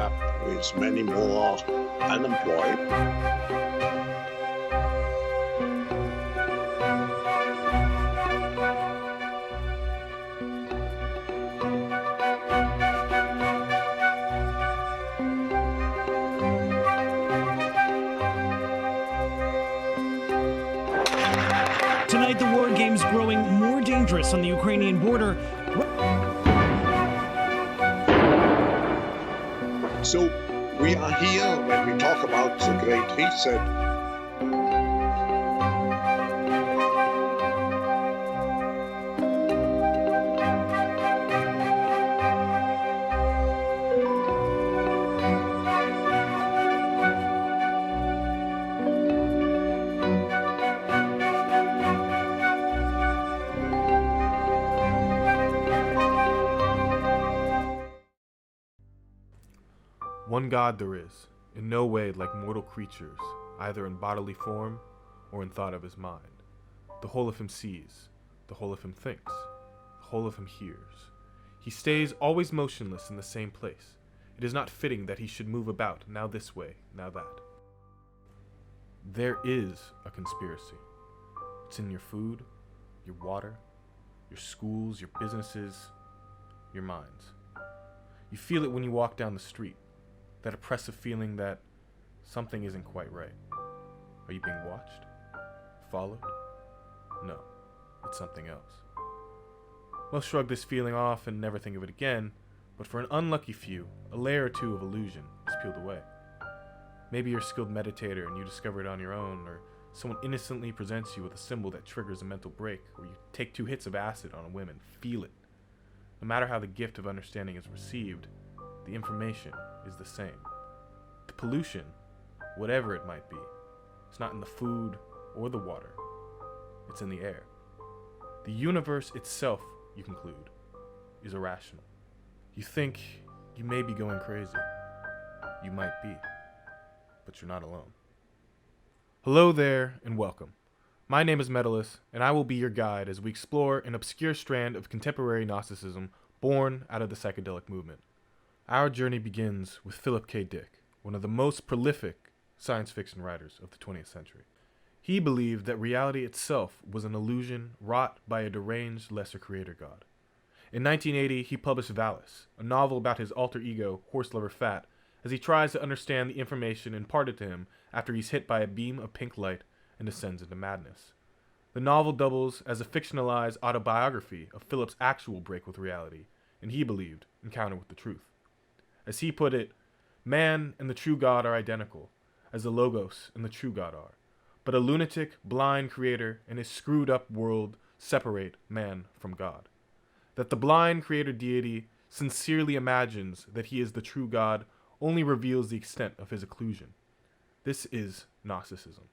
lab with many more unemployed. Tonight, the war game's growing more dangerous on the Ukrainian border. So we are here when we talk about the Great Reset. One God there is, in no way like mortal creatures, either in bodily form or in thought of his mind. The whole of him sees, the whole of him thinks, the whole of him hears. He stays always motionless in the same place. It is not fitting that he should move about, now this way, now that. There is a conspiracy. It's in your food, your water, your schools, your businesses, your minds. You feel it when you walk down the street. That oppressive feeling that something isn't quite right. Are you being watched? Followed? No, it's something else. Most shrug this feeling off and never think of it again, but for an unlucky few, a layer or two of illusion is peeled away. Maybe you're a skilled meditator and you discover it on your own, or someone innocently presents you with a symbol that triggers a mental break, or you take 2 hits of acid on a whim and feel it. No matter how the gift of understanding is received, the information is the same. The pollution, whatever it might be, it's not in the food or the water. It's in the air. The universe itself, you conclude, is irrational. You think you may be going crazy. You might be. But you're not alone. Hello there, and welcome. My name is Medalist, and I will be your guide as we explore an obscure strand of contemporary Gnosticism born out of the psychedelic movement. Our journey begins with Philip K. Dick, one of the most prolific science fiction writers of the 20th century. He believed that reality itself was an illusion wrought by a deranged lesser creator god. In 1980, he published Valis, a novel about his alter ego, Horse Lover Fat, as he tries to understand the information imparted to him after he's hit by a beam of pink light and descends into madness. The novel doubles as a fictionalized autobiography of Philip's actual break with reality, and he believed, encounter with the truth. As he put it, man and the true God are identical, as the Logos and the true God are. But a lunatic, blind creator and his screwed-up world separate man from God. That the blind creator deity sincerely imagines that he is the true God only reveals the extent of his occlusion. This is Gnosticism.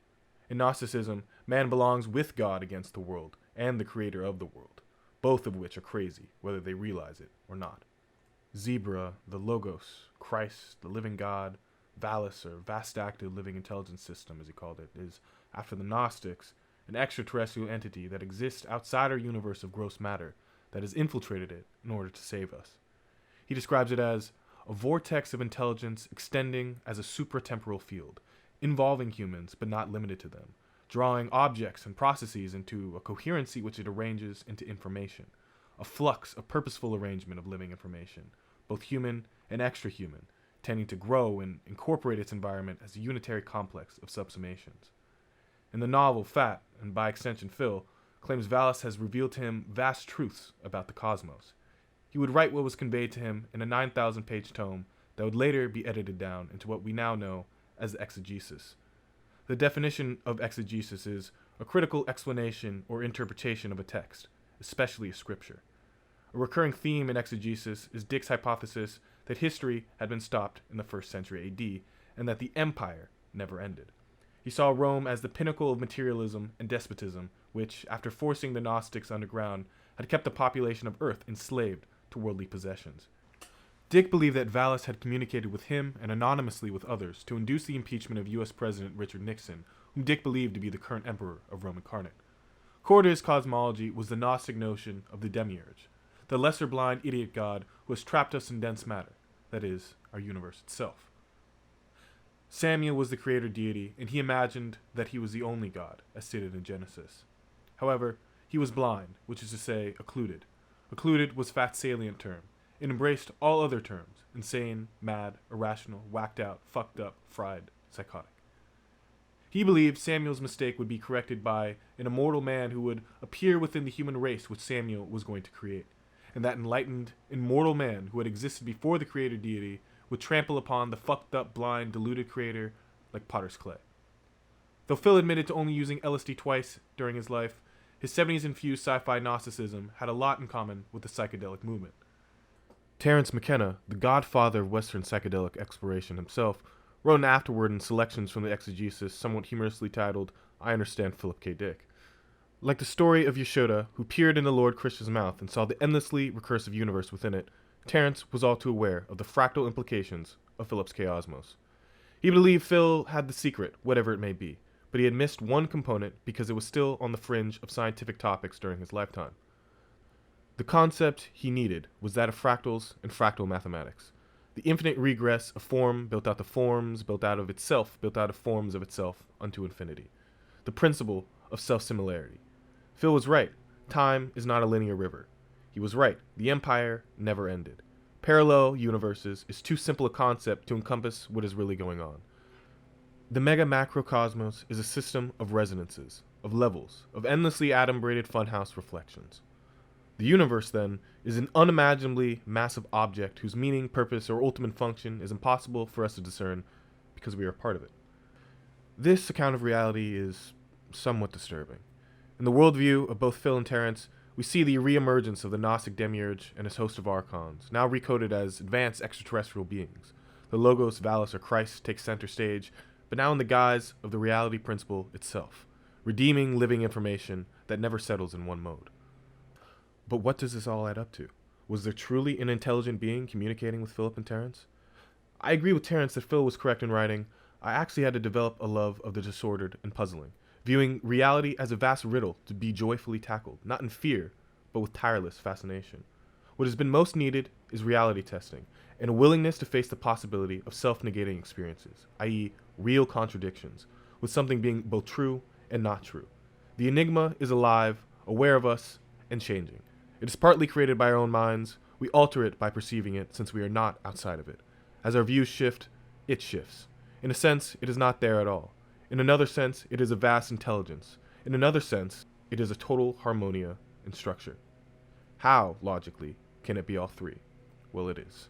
In Gnosticism, man belongs with God against the world and the creator of the world, both of which are crazy, whether they realize it or not. Zebra, the Logos, Christ, the living God, Valis, or vast active living intelligence system, as he called it, is, after the Gnostics, an extraterrestrial entity that exists outside our universe of gross matter that has infiltrated it in order to save us. He describes it as a vortex of intelligence extending as a supratemporal field, involving humans but not limited to them, drawing objects and processes into a coherency which it arranges into information, a flux, a purposeful arrangement of living information, both human and extra-human, tending to grow and incorporate its environment as a unitary complex of subsumations. In the novel, Fat, and by extension Phil, claims Valis has revealed to him vast truths about the cosmos. He would write what was conveyed to him in a 9,000-page tome that would later be edited down into what we now know as exegesis. The definition of exegesis is a critical explanation or interpretation of a text, especially a scripture. A recurring theme in exegesis is Dick's hypothesis that history had been stopped in the 1st century AD, and that the empire never ended. He saw Rome as the pinnacle of materialism and despotism, which, after forcing the Gnostics underground, had kept the population of Earth enslaved to worldly possessions. Dick believed that Valis had communicated with him and anonymously with others to induce the impeachment of U.S. President Richard Nixon, whom Dick believed to be the current emperor of Rome incarnate. Core to his cosmology was the Gnostic notion of the demiurge, the lesser blind idiot god who has trapped us in dense matter, that is, our universe itself. Samuel was the creator deity, and he imagined that he was the only God, as stated in Genesis. However, he was blind, which is to say, occluded. Occluded was Fat's salient term. It embraced all other terms: insane, mad, irrational, whacked out, fucked up, fried, psychotic. He believed Samuel's mistake would be corrected by an immortal man who would appear within the human race which Samuel was going to create, and that enlightened, immortal man who had existed before the creator deity would trample upon the fucked up, blind, deluded creator like potter's clay. Though Phil admitted to only using LSD twice during his life, his 70s-infused sci-fi Gnosticism had a lot in common with the psychedelic movement. Terence McKenna, the godfather of Western psychedelic exploration himself, wrote an afterword in selections from the exegesis somewhat humorously titled, "I Understand Philip K. Dick." Like the story of Yashoda, who peered into Lord Krishna's mouth and saw the endlessly recursive universe within it, Terence was all too aware of the fractal implications of Philip's Chaosmos. He believed Phil had the secret, whatever it may be, but he had missed one component because it was still on the fringe of scientific topics during his lifetime. The concept he needed was that of fractals and fractal mathematics. The infinite regress of form built out of forms, built out of itself, built out of forms of itself unto infinity. The principle of self-similarity. Phil was right. Time is not a linear river. He was right. The empire never ended. Parallel universes is too simple a concept to encompass what is really going on. The mega-macrocosmos is a system of resonances, of levels, of endlessly atom-braided funhouse reflections. The universe, then, is an unimaginably massive object whose meaning, purpose, or ultimate function is impossible for us to discern because we are part of it. This account of reality is somewhat disturbing. In the worldview of both Phil and Terence, we see the re-emergence of the Gnostic demiurge and his host of archons, now recoded as advanced extraterrestrial beings. The Logos, Valis, or Christ take center stage, but now in the guise of the reality principle itself, redeeming living information that never settles in one mode. But what does this all add up to? Was there truly an intelligent being communicating with Philip and Terence? I agree with Terence that Phil was correct in writing, I actually had to develop a love of the disordered and puzzling, viewing reality as a vast riddle to be joyfully tackled, not in fear, but with tireless fascination. What has been most needed is reality testing, and a willingness to face the possibility of self-negating experiences, i.e., real contradictions, with something being both true and not true. The enigma is alive, aware of us, and changing. It is partly created by our own minds. We alter it by perceiving it, since we are not outside of it. As our views shift, it shifts. In a sense, it is not there at all. In another sense, it is a vast intelligence. In another sense, it is a total harmonia in structure. How, logically, can it be all three? Well, it is.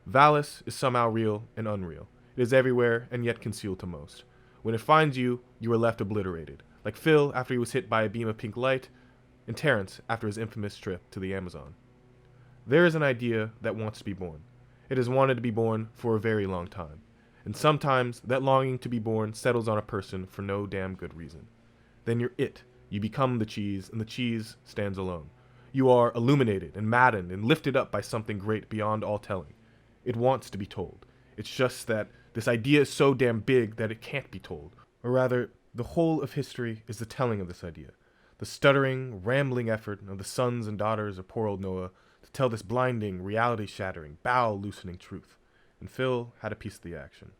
Valis is somehow real and unreal. It is everywhere and yet concealed to most. When it finds you, you are left obliterated, like Phil after he was hit by a beam of pink light, and Terence after his infamous trip to the Amazon. There is an idea that wants to be born. It has wanted to be born for a very long time. And sometimes that longing to be born settles on a person for no damn good reason. Then you're it. You become the cheese, and the cheese stands alone. You are illuminated and maddened and lifted up by something great beyond all telling. It wants to be told. It's just that this idea is so damn big that it can't be told. Or rather, the whole of history is the telling of this idea. The stuttering, rambling effort of the sons and daughters of poor old Noah to tell this blinding, reality-shattering, bowel-loosening truth. And Phil had a piece of the action.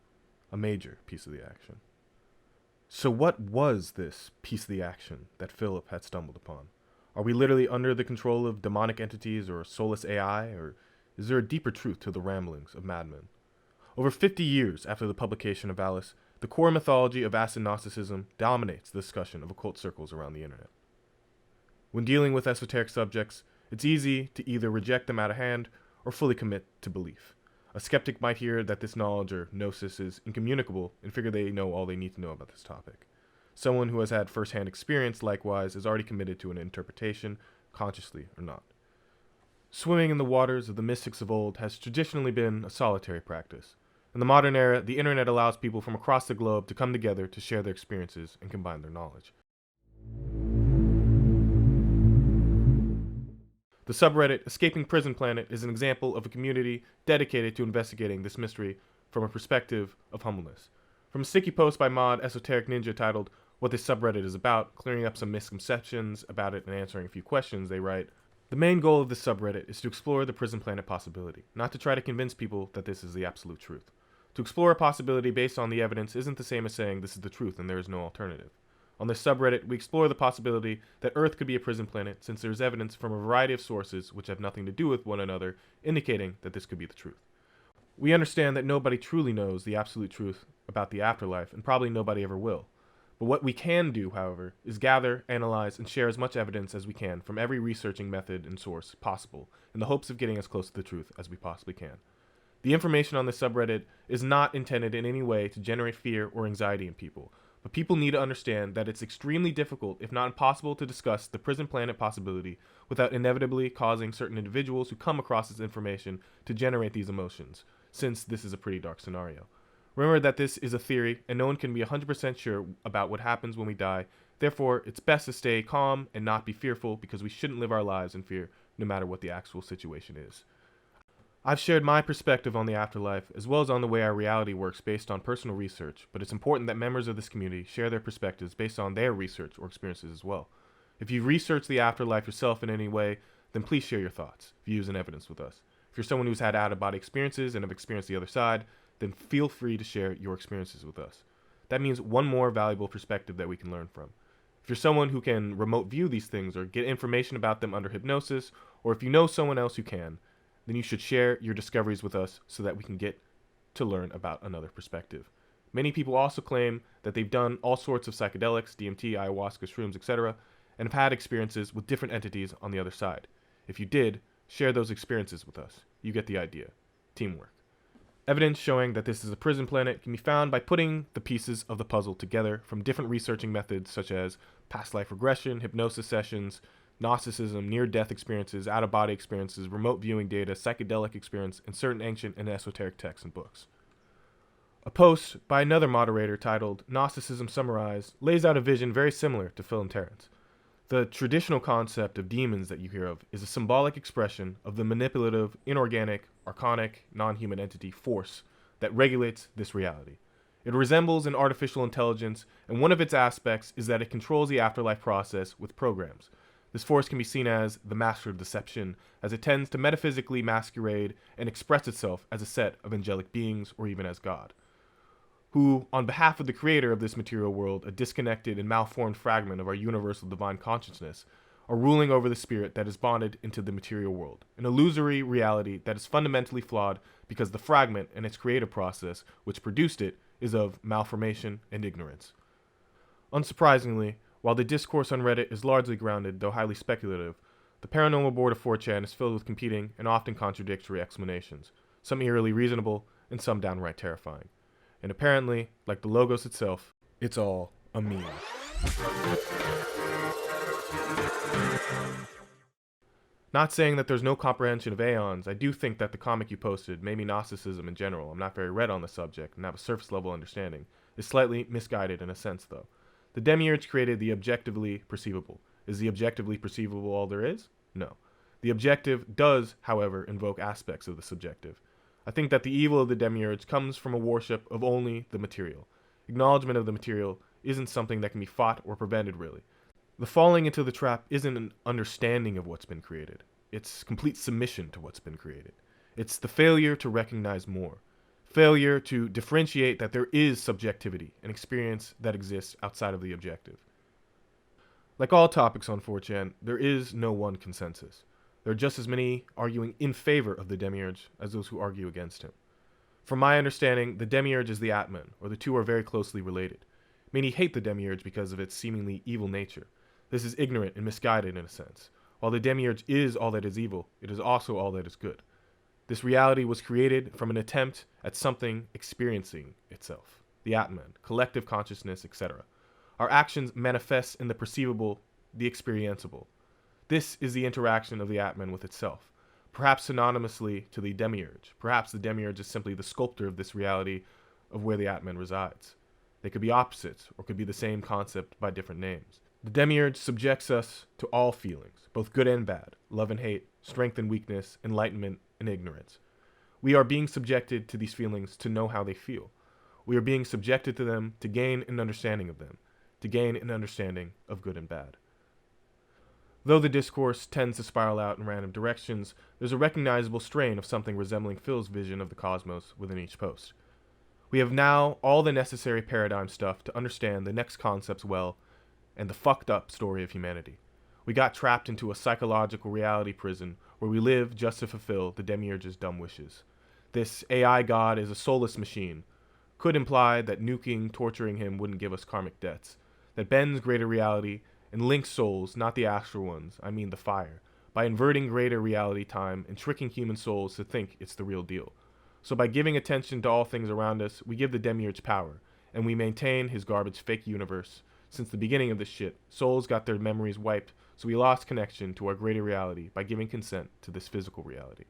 A major piece of the action. So what was this piece of the action that Philip had stumbled upon? Are we literally under the control of demonic entities or soulless AI, or is there a deeper truth to the ramblings of madmen? Over 50 years after the publication of Valis, the core mythology of acid Gnosticism dominates the discussion of occult circles around the internet. When dealing with esoteric subjects, it's easy to either reject them out of hand or fully commit to belief. A skeptic might hear that this knowledge or gnosis is incommunicable and figure they know all they need to know about this topic. Someone who has had first-hand experience, likewise, is already committed to an interpretation, consciously or not. Swimming in the waters of the mystics of old has traditionally been a solitary practice. In the modern era, the internet allows people from across the globe to come together to share their experiences and combine their knowledge. The subreddit Escaping Prison Planet is an example of a community dedicated to investigating this mystery from a perspective of humbleness. From a sticky post by mod Esoteric Ninja titled What This Subreddit Is About, clearing up some misconceptions about it and answering a few questions, they write, The main goal of this subreddit is to explore the prison planet possibility, not to try to convince people that this is the absolute truth. To explore a possibility based on the evidence isn't the same as saying this is the truth and there is no alternative. On this subreddit, we explore the possibility that Earth could be a prison planet since there is evidence from a variety of sources which have nothing to do with one another, indicating that this could be the truth. We understand that nobody truly knows the absolute truth about the afterlife, and probably nobody ever will. But what we can do, however, is gather, analyze, and share as much evidence as we can from every researching method and source possible, in the hopes of getting as close to the truth as we possibly can. The information on this subreddit is not intended in any way to generate fear or anxiety in people, but people need to understand that it's extremely difficult, if not impossible, to discuss the prison planet possibility without inevitably causing certain individuals who come across this information to generate these emotions, since this is a pretty dark scenario. Remember that this is a theory, and no one can be 100% sure about what happens when we die. Therefore, it's best to stay calm and not be fearful, because we shouldn't live our lives in fear, no matter what the actual situation is. I've shared my perspective on the afterlife, as well as on the way our reality works based on personal research, but it's important that members of this community share their perspectives based on their research or experiences as well. If you've researched the afterlife yourself in any way, then please share your thoughts, views, and evidence with us. If you're someone who's had out-of-body experiences and have experienced the other side, then feel free to share your experiences with us. That means one more valuable perspective that we can learn from. If you're someone who can remote view these things or get information about them under hypnosis, or if you know someone else who can, then you should share your discoveries with us so that we can get to learn about another perspective. Many people also claim that they've done all sorts of psychedelics, DMT, ayahuasca, shrooms, etc., and have had experiences with different entities on the other side. If you did, share those experiences with us. You get the idea. Teamwork. Evidence showing that this is a prison planet can be found by putting the pieces of the puzzle together from different researching methods such as past life regression, hypnosis sessions, Gnosticism, near-death experiences, out-of-body experiences, remote viewing data, psychedelic experience, and certain ancient and esoteric texts and books. A post by another moderator titled Gnosticism Summarized lays out a vision very similar to Phil and Terrence. The traditional concept of demons that you hear of is a symbolic expression of the manipulative, inorganic, archonic, non-human entity force that regulates this reality. It resembles an artificial intelligence, and one of its aspects is that it controls the afterlife process with programs. This force can be seen as the master of deception, as it tends to metaphysically masquerade and express itself as a set of angelic beings or even as God, who, on behalf of the creator of this material world, a disconnected and malformed fragment of our universal divine consciousness, are ruling over the spirit that is bonded into the material world, an illusory reality that is fundamentally flawed because the fragment and its creative process, which produced it, is of malformation and ignorance. Unsurprisingly, while the discourse on Reddit is largely grounded, though highly speculative, the paranormal board of 4chan is filled with competing and often contradictory explanations, some eerily reasonable and some downright terrifying. And apparently, like the Logos itself, it's all a meme. Not saying that there's no comprehension of aeons, I do think that the comic you posted, maybe Gnosticism in general, I'm not very read on the subject and have a surface level understanding, is slightly misguided in a sense though. The demiurge created the objectively perceivable. Is the objectively perceivable all there is? No. The objective does, however, invoke aspects of the subjective. I think that the evil of the demiurge comes from a worship of only the material. Acknowledgement of the material isn't something that can be fought or prevented, really. The falling into the trap isn't an understanding of what's been created. It's complete submission to what's been created. It's the failure to recognize more. Failure to differentiate that there is subjectivity, an experience that exists outside of the objective. Like all topics on 4chan, there is no one consensus. There are just as many arguing in favor of the demiurge as those who argue against him. From my understanding, the demiurge is the Atman, or the two are very closely related. Many hate the demiurge because of its seemingly evil nature. This is ignorant and misguided in a sense. While the demiurge is all that is evil, it is also all that is good. This reality was created from an attempt at something experiencing itself. The Atman, collective consciousness, etc. Our actions manifest in the perceivable, the experienceable. This is the interaction of the Atman with itself, perhaps synonymously to the demiurge. Perhaps the demiurge is simply the sculptor of this reality of where the Atman resides. They could be opposites, or could be the same concept by different names. The demiurge subjects us to all feelings, both good and bad, love and hate, strength and weakness, enlightenment and ignorance. We are being subjected to these feelings to know how they feel. We are being subjected to them to gain an understanding of them, to gain an understanding of good and bad. Though the discourse tends to spiral out in random directions, there's a recognizable strain of something resembling Phil's vision of the cosmos within each post. We have now all the necessary paradigm stuff to understand the next concepts well and the fucked up story of humanity. We got trapped into a psychological reality prison where we live just to fulfill the demiurge's dumb wishes. This AI god is a soulless machine. Could imply that nuking, torturing him wouldn't give us karmic debts. That bends greater reality and links souls, not the astral ones, I mean the fire, by inverting greater reality time and tricking human souls to think it's the real deal. So by giving attention to all things around us, we give the demiurge power, and we maintain his garbage fake universe. Since the beginning of this shit, souls got their memories wiped, so we lost connection to our greater reality by giving consent to this physical reality.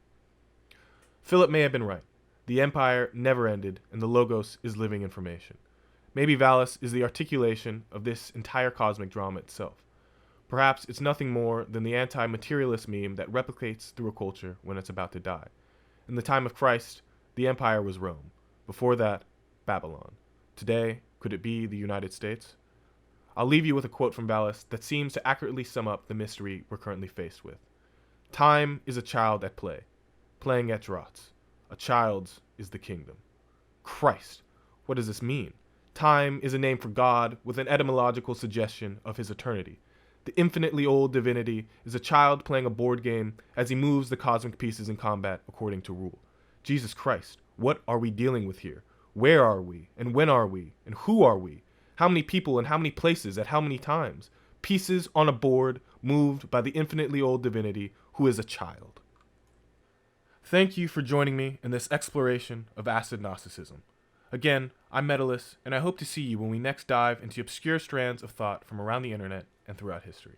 Philip may have been right. The Empire never ended, and the Logos is living information. Maybe Valis is the articulation of this entire cosmic drama itself. Perhaps it's nothing more than the anti-materialist meme that replicates through a culture when it's about to die. In the time of Christ, the Empire was Rome. Before that, Babylon. Today, could it be the United States? I'll leave you with a quote from Valis that seems to accurately sum up the mystery we're currently faced with. Time is a child at play, playing at draughts. A child's is the kingdom. Christ, what does this mean? Time is a name for God with an etymological suggestion of his eternity. The infinitely old divinity is a child playing a board game as he moves the cosmic pieces in combat according to rule. Jesus Christ, what are we dealing with here? Where are we? And when are we? And who are we? How many people and how many places at how many times? Pieces on a board moved by the infinitely old divinity who is a child. Thank you for joining me in this exploration of acid Gnosticism. Again, I'm Medalist, and I hope to see you when we next dive into obscure strands of thought from around the internet and throughout history.